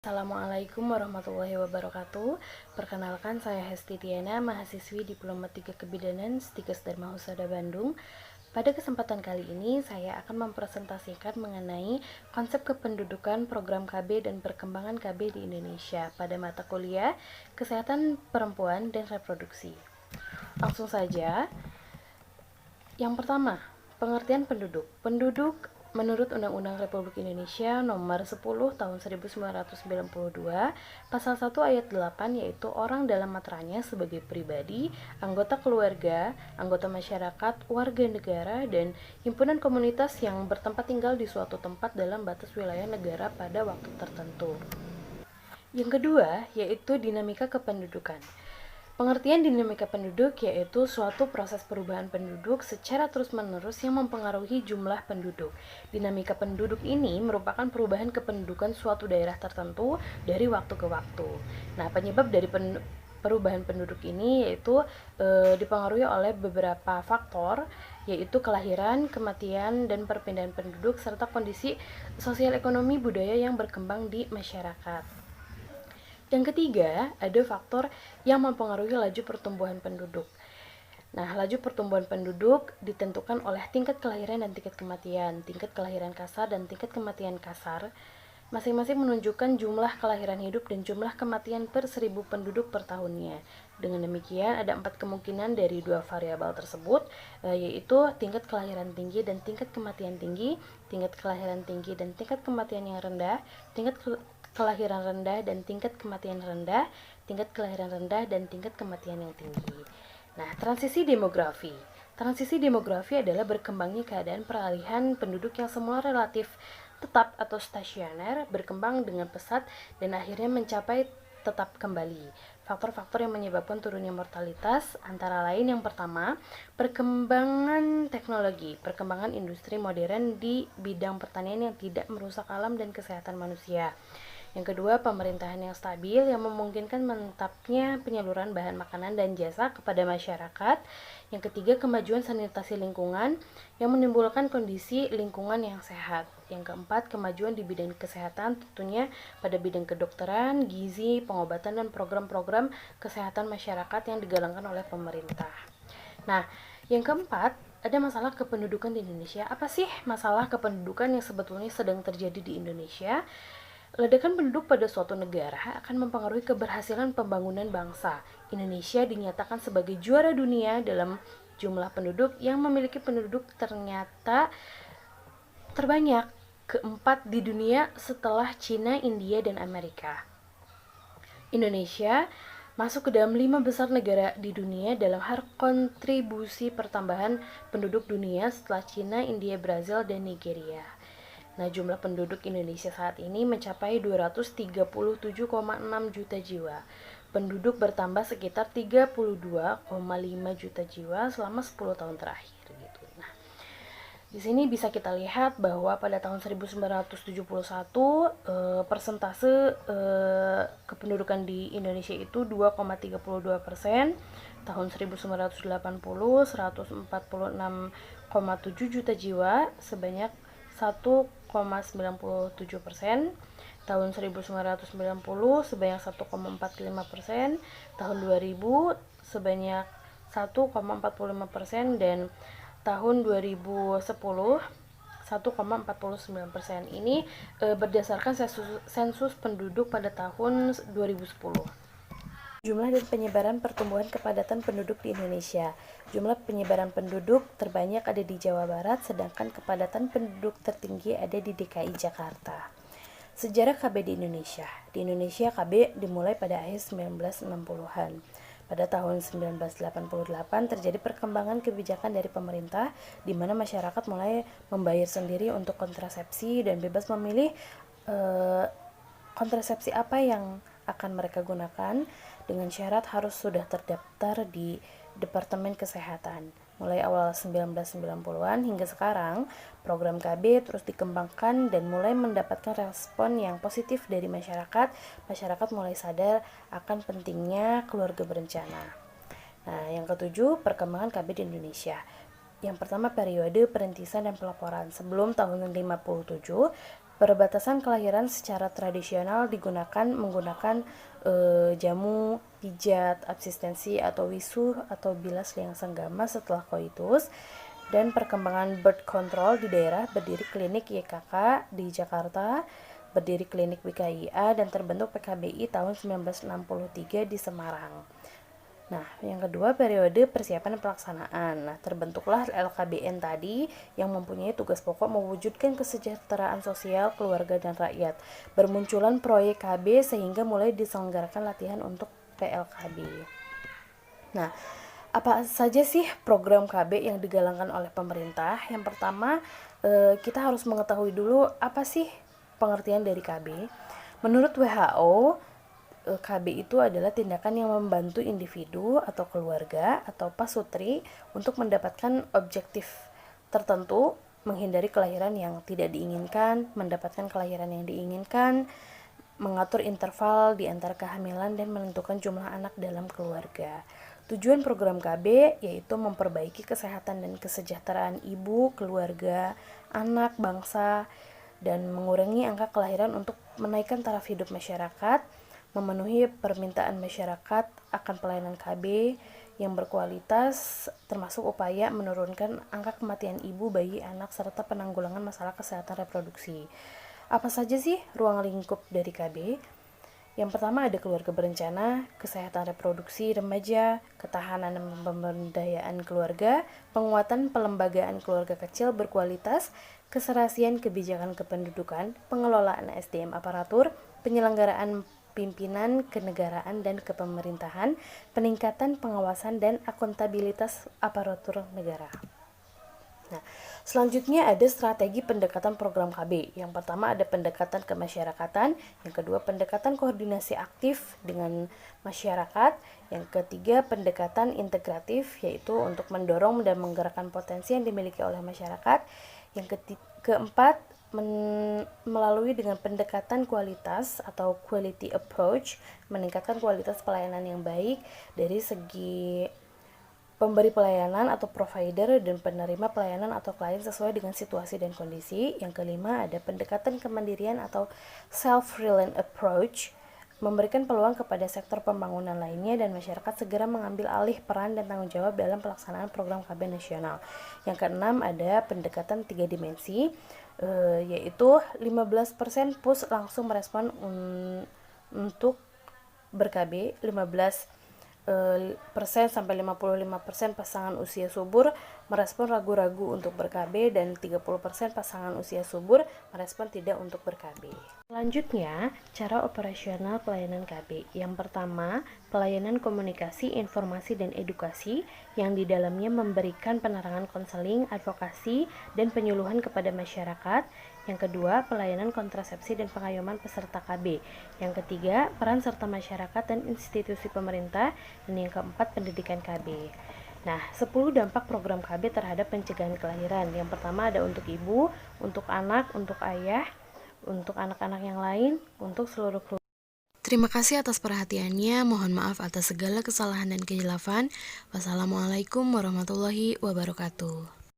Assalamualaikum warahmatullahi wabarakatuh. Perkenalkan, saya Hesti Tiana, mahasiswi Diploma 3 Kebidanan Stikes Dharma Husada Bandung. Pada kesempatan kali ini, saya akan mempresentasikan mengenai konsep kependudukan program KB dan perkembangan KB di Indonesia pada mata kuliah Kesehatan Perempuan dan Reproduksi. Langsung saja. Yang pertama, pengertian penduduk. Penduduk menurut Undang-Undang Republik Indonesia Nomor 10 Tahun 1992, Pasal 1 Ayat 8, yaitu orang dalam materanya sebagai pribadi, anggota keluarga, anggota masyarakat, warga negara, dan himpunan komunitas yang bertempat tinggal di suatu tempat dalam batas wilayah negara pada waktu tertentu. Yang kedua, yaitu dinamika kependudukan. Pengertian dinamika penduduk yaitu suatu proses perubahan penduduk secara terus-menerus yang mempengaruhi jumlah penduduk. Dinamika penduduk ini merupakan perubahan kependudukan suatu daerah tertentu dari waktu ke waktu. Nah, penyebab dari perubahan penduduk ini yaitu dipengaruhi oleh beberapa faktor, yaitu kelahiran, kematian, dan perpindahan penduduk serta kondisi sosial ekonomi budaya yang berkembang di masyarakat. Yang ketiga, ada faktor yang mempengaruhi laju pertumbuhan penduduk. Nah, laju pertumbuhan penduduk ditentukan oleh tingkat kelahiran dan tingkat kematian. Tingkat kelahiran kasar dan tingkat kematian kasar masing-masing menunjukkan jumlah kelahiran hidup dan jumlah kematian per 1000 penduduk per tahunnya. Dengan demikian, ada 4 kemungkinan dari 2 variabel tersebut, yaitu tingkat kelahiran tinggi dan tingkat kematian tinggi, tingkat kelahiran tinggi dan tingkat kematian yang rendah, tingkat kelahiran rendah dan tingkat kematian rendah, tingkat kelahiran rendah dan tingkat kematian yang tinggi. Nah, transisi demografi. Transisi demografi adalah berkembangnya keadaan peralihan penduduk yang semula relatif tetap atau stasioner berkembang dengan pesat dan akhirnya mencapai tetap kembali. Faktor-faktor yang menyebabkan turunnya mortalitas antara lain yang pertama, perkembangan teknologi, perkembangan industri modern di bidang pertanian yang tidak merusak alam dan kesehatan manusia. Yang kedua, pemerintahan yang stabil yang memungkinkan menetapnya penyaluran bahan makanan dan jasa kepada masyarakat. Yang ketiga, kemajuan sanitasi lingkungan yang menimbulkan kondisi lingkungan yang sehat. Yang keempat, kemajuan di bidang kesehatan, tentunya pada bidang kedokteran, gizi, pengobatan, dan program-program kesehatan masyarakat yang digalangkan oleh pemerintah. Nah, yang keempat, ada masalah kependudukan di Indonesia. Apa sih masalah kependudukan yang sebetulnya sedang terjadi di Indonesia? Ledakan penduduk pada suatu negara akan mempengaruhi keberhasilan pembangunan bangsa. Indonesia dinyatakan sebagai juara dunia dalam jumlah penduduk yang memiliki penduduk ternyata terbanyak, keempat di dunia setelah Cina, India, dan Amerika. Indonesia masuk ke dalam 5 besar negara di dunia dalam hal kontribusi pertambahan penduduk dunia setelah Cina, India, Brazil, dan Nigeria. Nah, jumlah penduduk Indonesia saat ini mencapai 237,6 juta jiwa. Penduduk bertambah sekitar 32,5 juta jiwa selama 10 tahun terakhir gitu. Nah, di sini bisa kita lihat bahwa pada tahun 1971 persentase kependudukan di Indonesia itu 2,32%, tahun 1980 146,7 juta jiwa sebanyak 1,97%, tahun 1990 sebanyak 1,45%, tahun 2000 sebanyak 1,45%, dan tahun 2010 1,49%. Ini berdasarkan sensus penduduk pada tahun 2010. Jumlah dan penyebaran pertumbuhan kepadatan penduduk di Indonesia. Jumlah penyebaran penduduk terbanyak ada di Jawa Barat, sedangkan kepadatan penduduk tertinggi ada di DKI Jakarta. Sejarah KB di Indonesia. Di Indonesia, KB dimulai pada akhir 1960-an. Pada tahun 1988 terjadi perkembangan kebijakan dari pemerintah di mana masyarakat mulai membayar sendiri untuk kontrasepsi dan bebas memilih kontrasepsi apa yang akan mereka gunakan dengan syarat harus sudah terdaftar di Departemen Kesehatan. Mulai awal 1990-an hingga sekarang, program KB terus dikembangkan dan mulai mendapatkan respon yang positif dari masyarakat. Masyarakat mulai sadar akan pentingnya keluarga berencana. Nah, yang ketujuh, perkembangan KB di Indonesia. Yang pertama, periode perintisan dan pelaporan. Sebelum tahun 57, Berbatasan kelahiran secara tradisional menggunakan jamu, pijat, absistensi atau wisuh atau bilas liang senggama setelah koitus, dan perkembangan birth control di daerah berdiri klinik YKK di Jakarta, berdiri klinik WKIA, dan terbentuk PKBI tahun 1963 di Semarang. Nah, yang kedua periode persiapan dan pelaksanaan. Nah, terbentuklah LKBN tadi yang mempunyai tugas pokok mewujudkan kesejahteraan sosial, keluarga, dan rakyat. Bermunculan proyek KB sehingga mulai diselenggarakan latihan untuk PLKB. Nah, apa saja sih program KB yang digalangkan oleh pemerintah? Yang pertama, kita harus mengetahui dulu apa sih pengertian dari KB. Menurut WHO, KB itu adalah tindakan yang membantu individu atau keluarga atau pasutri untuk mendapatkan objektif tertentu, menghindari kelahiran yang tidak diinginkan, mendapatkan kelahiran yang diinginkan, mengatur interval di antara kehamilan, dan menentukan jumlah anak dalam keluarga. Tujuan program KB yaitu memperbaiki kesehatan dan kesejahteraan ibu, keluarga, anak, bangsa, dan mengurangi angka kelahiran untuk menaikkan taraf hidup masyarakat, memenuhi permintaan masyarakat akan pelayanan KB yang berkualitas, termasuk upaya menurunkan angka kematian ibu, bayi, anak, serta penanggulangan masalah kesehatan reproduksi. Apa saja sih ruang lingkup dari KB? Yang pertama ada keluarga berencana, kesehatan reproduksi remaja, ketahanan dan pemberdayaan keluarga, penguatan pelembagaan keluarga kecil berkualitas, keserasian kebijakan kependudukan, pengelolaan SDM aparatur, penyelenggaraan pimpinan kenegaraan dan kepemerintahan, peningkatan pengawasan dan akuntabilitas aparatur negara. Nah, selanjutnya ada strategi pendekatan program KB. Yang pertama ada pendekatan kemasyarakatan, yang kedua pendekatan koordinasi aktif dengan masyarakat, yang ketiga pendekatan integratif, yaitu untuk mendorong dan menggerakkan potensi yang dimiliki oleh masyarakat, yang keempat melalui dengan pendekatan kualitas atau quality approach, meningkatkan kualitas pelayanan yang baik dari segi pemberi pelayanan atau provider dan penerima pelayanan atau klien sesuai dengan situasi dan kondisi. Yang kelima ada pendekatan kemandirian atau self-reliant approach, memberikan peluang kepada sektor pembangunan lainnya dan masyarakat segera mengambil alih peran dan tanggung jawab dalam pelaksanaan program KB nasional. Yang keenam ada pendekatan 3 dimensi, yaitu 15% PUS langsung merespon untuk ber-KB, 15% sampai 55% pasangan usia subur merespon ragu-ragu untuk ber-KB, dan 30% pasangan usia subur merespon tidak untuk ber-KB. Selanjutnya, cara operasional pelayanan KB. Yang pertama, pelayanan komunikasi, informasi, dan edukasi yang di dalamnya memberikan penerangan konseling, advokasi, dan penyuluhan kepada masyarakat. Yang kedua, pelayanan kontrasepsi dan pengayoman peserta KB. Yang ketiga, peran serta masyarakat dan institusi pemerintah. Dan yang keempat, pendidikan KB. Nah, 10 dampak program KB terhadap pencegahan kelahiran. Yang pertama ada untuk ibu, untuk anak, untuk ayah, untuk anak-anak yang lain, untuk seluruh keluarga. Terima kasih atas perhatiannya. Mohon maaf atas segala kesalahan dan kehilafan. Wassalamualaikum warahmatullahi wabarakatuh.